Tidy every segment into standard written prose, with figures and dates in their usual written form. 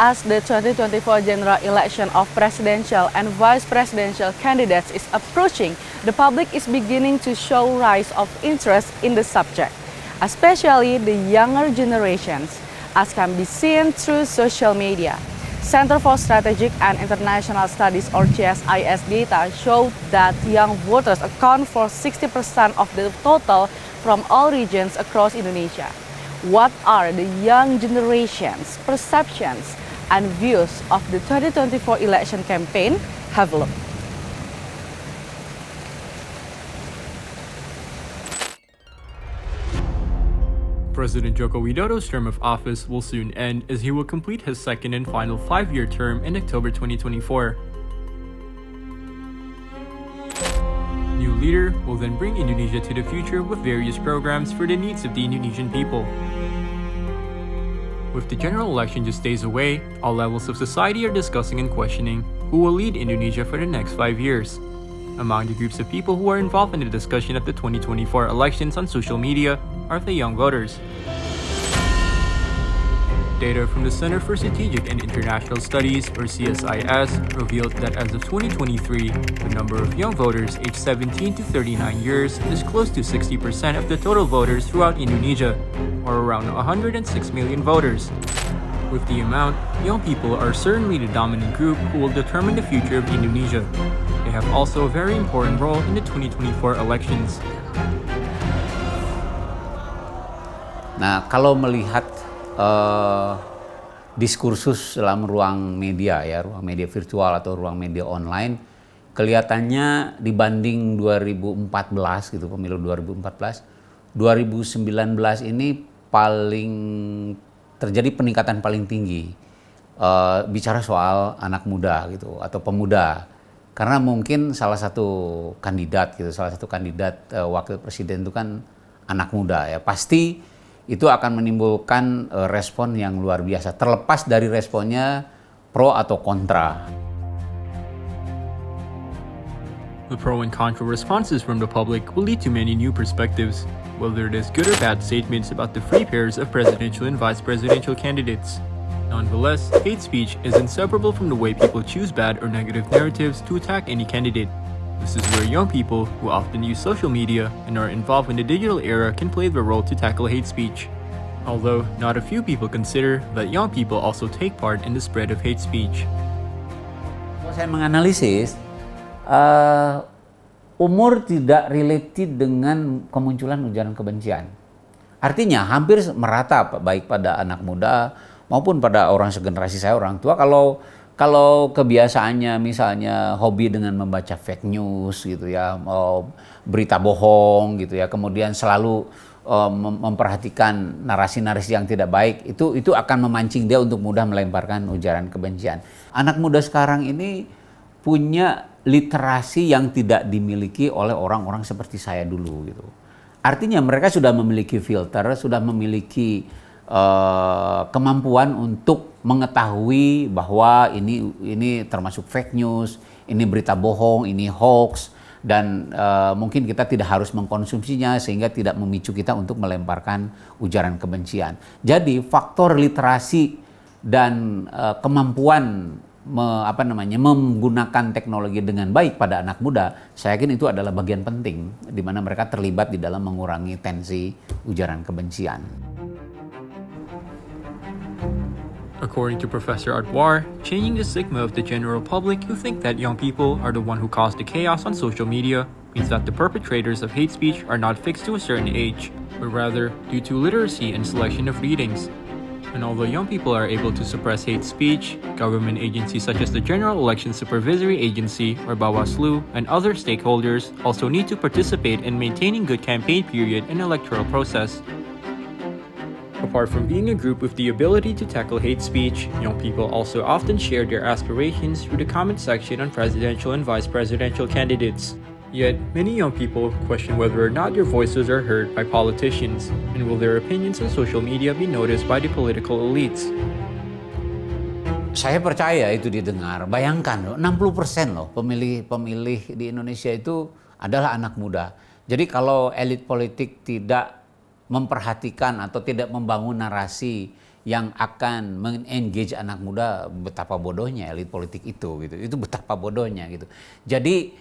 As the 2024 general election of presidential and vice presidential candidates is approaching, the public is beginning to show rise of interest in the subject, especially the younger generations, as can be seen through social media. Center for Strategic and International Studies or CSIS data showed that young voters account for 60% of the total from all regions across Indonesia. What are the young generation's perceptions and views of the 2024 election campaign? Have a look. President Joko Widodo's term of office will soon end as he will complete his second and final 5-year term in October 2024. New leader will then bring Indonesia to the future with various programs for the needs of the Indonesian people. With the general election just days away, all levels of society are discussing and questioning who will lead Indonesia for the next 5 years. Among the groups of people who are involved in the discussion of the 2024 elections on social media are the young voters. Data from the Center for Strategic and International Studies, or CSIS, revealed that as of 2023, the number of young voters aged 17 to 39 years is close to 60% of the total voters throughout Indonesia, or around 106 million voters. With the amount, young people are certainly the dominant group who will determine the future of Indonesia. They have also a very important role in the 2024 elections. Nah, kalau melihat diskursus dalam ruang media ya, ruang media virtual atau ruang media online, kelihatannya dibanding 2014 gitu, pemilu 2014, 2019 ini paling terjadi peningkatan paling tinggi bicara soal anak muda gitu atau pemuda. Karena mungkin salah satu kandidat wakil presiden itu kan anak muda ya, pasti itu akan menimbulkan respon yang luar biasa, terlepas dari responnya pro atau kontra. The pro and contra responses from the public will lead to many new perspectives, whether it is good or bad statements about the free pairs of presidential and vice presidential candidates. Nonetheless, hate speech is inseparable from the way people choose bad or negative narratives to attack any candidate. This is where young people, who often use social media and are involved in the digital era, can play the role to tackle hate speech. Although, not a few people consider that young people also take part in the spread of hate speech. Kalau saya menganalisis, umur tidak related dengan kemunculan ujaran kebencian. Artinya hampir merata baik pada anak muda maupun pada orang segenerasi saya, orang tua. Kalau kebiasaannya misalnya hobi dengan membaca fake news gitu ya, berita bohong gitu ya, kemudian selalu memperhatikan narasi-narasi yang tidak baik, itu akan memancing dia untuk mudah melemparkan ujaran kebencian. Anak muda sekarang ini punya literasi yang tidak dimiliki oleh orang-orang seperti saya dulu gitu. Artinya mereka sudah memiliki filter, sudah memiliki kemampuan untuk mengetahui bahwa ini termasuk fake news, ini berita bohong, ini hoax, dan mungkin kita tidak harus mengkonsumsinya sehingga tidak memicu kita untuk melemparkan ujaran kebencian. Jadi faktor literasi dan kemampuan menggunakan teknologi dengan baik pada anak muda, saya yakin itu adalah bagian penting di mana mereka terlibat di dalam mengurangi tensi ujaran kebencian. According to Professor Adwar, changing the stigma of the general public who think that young people are the one who caused the chaos on social media means that the perpetrators of hate speech are not fixed to a certain age, but rather due to literacy and selection of readings. And although young people are able to suppress hate speech, government agencies such as the General Election Supervisory Agency, or Bawaslu, and other stakeholders also need to participate in maintaining good campaign period and electoral process. Apart from being a group with the ability to tackle hate speech, young people also often share their aspirations through the comment section on presidential and vice presidential candidates. Yet, many young people question whether or not their voices are heard by politicians, and will their opinions on social media be noticed by the political elites. Saya percaya itu didengar. Bayangkan loh, 60% loh pemilih di Indonesia itu adalah anak muda. Jadi kalau elit politik tidak memperhatikan atau tidak membangun narasi yang akan mengengage anak muda, betapa bodohnya elit politik itu gitu. Itu betapa bodohnya gitu. Jadi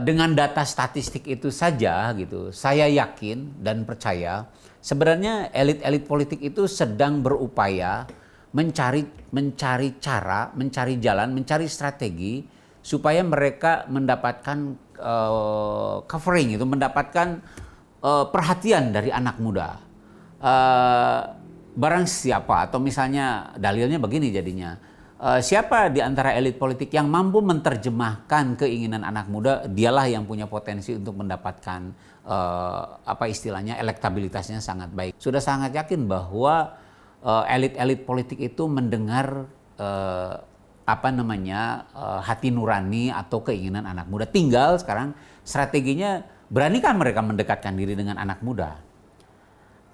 dengan data statistik itu saja gitu, saya yakin dan percaya sebenarnya elit-elit politik itu sedang berupaya mencari cara, mencari jalan, mencari strategi supaya mereka mendapatkan covering itu, mendapatkan perhatian dari anak muda. Barang siapa, atau misalnya dalilnya begini jadinya, siapa di antara elit politik yang mampu menerjemahkan keinginan anak muda, dialah yang punya potensi untuk mendapatkan apa istilahnya, elektabilitasnya sangat baik. Sudah sangat yakin bahwa elit-elit politik itu mendengar hati nurani atau keinginan anak muda. Tinggal sekarang strateginya, beranikah mereka mendekatkan diri dengan anak muda?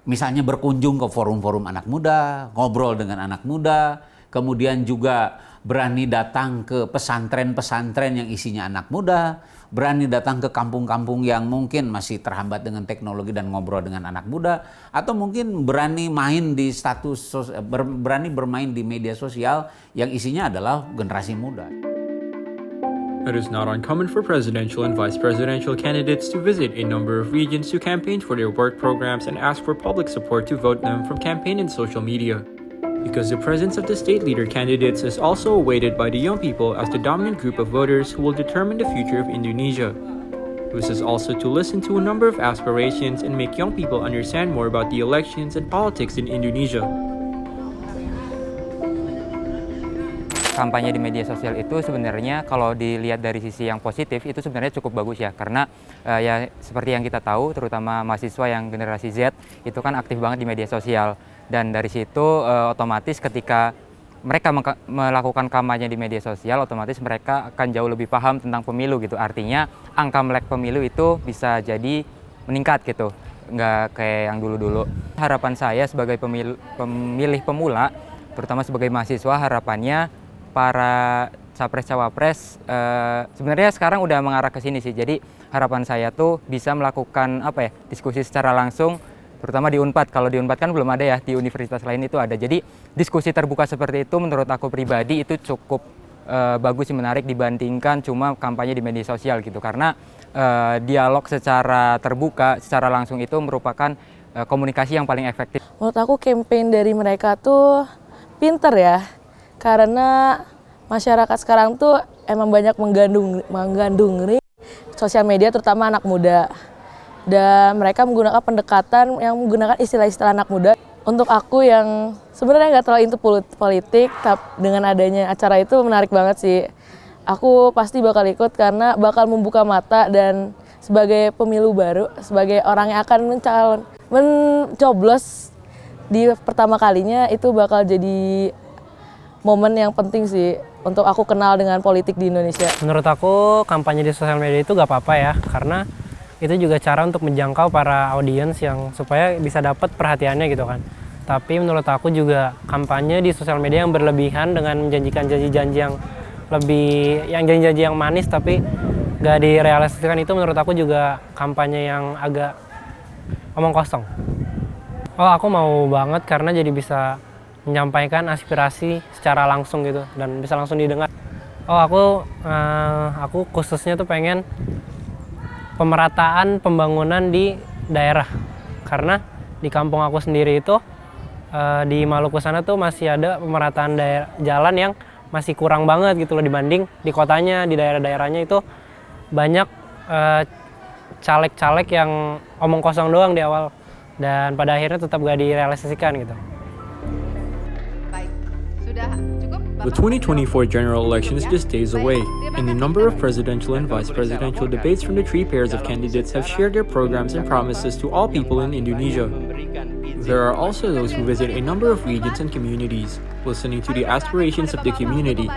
Misalnya berkunjung ke forum-forum anak muda, ngobrol dengan anak muda, kemudian juga berani datang ke pesantren-pesantren yang isinya anak muda, berani datang ke kampung-kampung yang mungkin masih terhambat dengan teknologi dan ngobrol dengan anak muda, atau mungkin berani main di berani bermain di media sosial yang isinya adalah generasi muda. It is not uncommon for presidential and vice presidential candidates to visit a number of regions to campaign for their work programs and ask for public support to vote them from campaign and social media. Because the presence of the state leader candidates is also awaited by the young people as the dominant group of voters who will determine the future of Indonesia. This is also to listen to a number of aspirations and make young people understand more about the elections and politics in Indonesia. Kampanye di media sosial itu sebenarnya kalau dilihat dari sisi yang positif itu sebenarnya cukup bagus ya, karena ya seperti yang kita tahu, terutama mahasiswa yang generasi Z itu kan aktif banget di media sosial, dan dari situ otomatis ketika mereka melakukan kampanye di media sosial, otomatis mereka akan jauh lebih paham tentang pemilu gitu. Artinya angka melek pemilu itu bisa jadi meningkat gitu, nggak kayak yang dulu-dulu. Harapan saya sebagai pemilih pemula, terutama sebagai mahasiswa, harapannya para capres-cawapres sebenarnya sekarang udah mengarah ke sini sih. Jadi harapan saya tuh bisa melakukan diskusi secara langsung, terutama di Unpad. Kalau di Unpad kan belum ada ya, di universitas lain itu ada. Jadi diskusi terbuka seperti itu menurut aku pribadi itu cukup bagus sih, menarik dibandingkan cuma kampanye di media sosial gitu. Karena dialog secara terbuka, secara langsung itu merupakan komunikasi yang paling efektif. Menurut aku campaign dari mereka tuh pinter ya. Karena masyarakat sekarang tuh emang banyak menggandung sosial media, terutama anak muda. Dan mereka menggunakan pendekatan yang menggunakan istilah-istilah anak muda. Untuk aku yang sebenarnya nggak terlalu into politik, dengan adanya acara itu menarik banget sih. Aku pasti bakal ikut karena bakal membuka mata, dan sebagai pemilu baru, sebagai orang yang akan mencoblos di pertama kalinya, itu bakal jadi momen yang penting sih untuk aku kenal dengan politik di Indonesia. Menurut aku kampanye di sosial media itu gak apa-apa ya, karena itu juga cara untuk menjangkau para audiens yang supaya bisa dapat perhatiannya gitu kan. Tapi menurut aku juga kampanye di sosial media yang berlebihan dengan menjanjikan janji-janji yang janji-janji yang manis tapi gak direalisasikan, itu menurut aku juga kampanye yang agak omong kosong. Oh, aku mau banget karena jadi bisa menyampaikan aspirasi secara langsung gitu dan bisa langsung didengar. Oh, aku khususnya tuh pengen pemerataan pembangunan di daerah, karena di kampung aku sendiri itu di Maluku sana tuh masih ada pemerataan jalan yang masih kurang banget gitu loh, dibanding di kotanya. Di daerah-daerahnya itu banyak caleg-caleg yang omong kosong doang di awal dan pada akhirnya tetap gak direalisasikan gitu. The 2024 general election is just days away, and the number of presidential and vice presidential debates from the three pairs of candidates have shared their programs and promises to all people in Indonesia. There are also those who visit a number of regions and communities, listening to the aspirations of the community,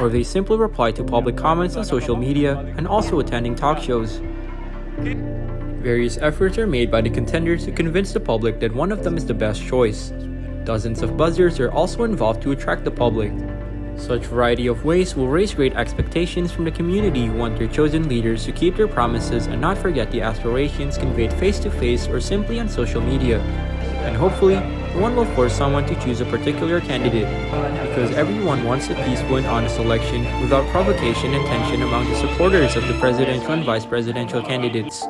or they simply reply to public comments on social media and also attending talk shows. Various efforts are made by the contenders to convince the public that one of them is the best choice. Dozens of buzzers are also involved to attract the public. Such variety of ways will raise great expectations from the community who want their chosen leaders to keep their promises and not forget the aspirations conveyed face-to-face or simply on social media. And hopefully, no one will force someone to choose a particular candidate, because everyone wants a peaceful and honest election without provocation and tension among the supporters of the presidential and vice presidential candidates.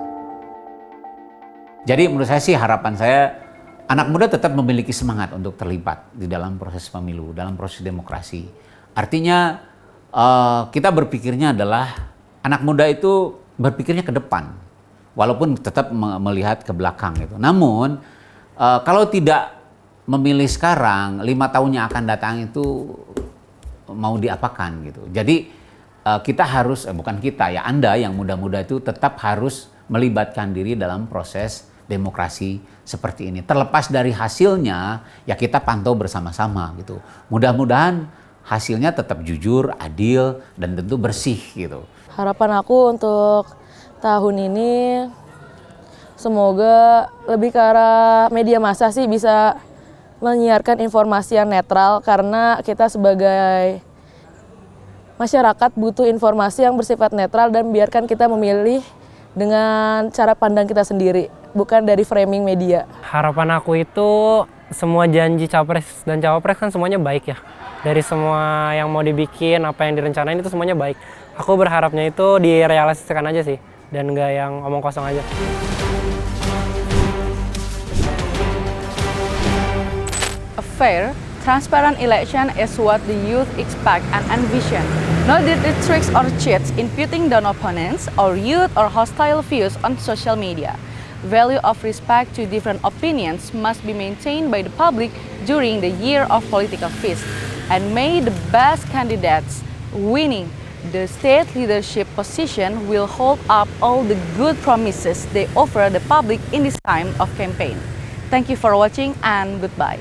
Jadi menurut saya sih harapan saya anak muda tetap memiliki semangat untuk terlibat di dalam proses pemilu, dalam proses demokrasi. Artinya kita berpikirnya adalah anak muda itu berpikirnya ke depan, walaupun tetap melihat ke belakang gitu. Namun kalau tidak memilih sekarang, 5 tahun yang akan datang itu mau diapakan gitu. Jadi kita harus, bukan kita ya, Anda yang muda-muda itu tetap harus melibatkan diri dalam proses demokrasi seperti ini. Terlepas dari hasilnya, ya kita pantau bersama-sama gitu. Mudah-mudahan hasilnya tetap jujur, adil, dan tentu bersih gitu. Harapan aku untuk tahun ini semoga lebih ke arah media massa sih bisa menyiarkan informasi yang netral, karena kita sebagai masyarakat butuh informasi yang bersifat netral dan biarkan kita memilih dengan cara pandang kita sendiri, bukan dari framing media. Harapan aku itu semua janji capres dan cawapres kan semuanya baik ya. Dari semua yang mau dibikin, apa yang direncanain itu semuanya baik. Aku berharapnya itu direalisasikan aja sih, dan nggak yang omong kosong aja. A fair, transparent election is what the youth expect and envision. Not dirty tricks or cheats in putting down opponents or youth or hostile views on social media. Value of respect to different opinions must be maintained by the public during the year of political feast. And may the best candidates winning the state leadership position will hold up all the good promises they offer the public in this time of campaign. Thank you for watching and goodbye.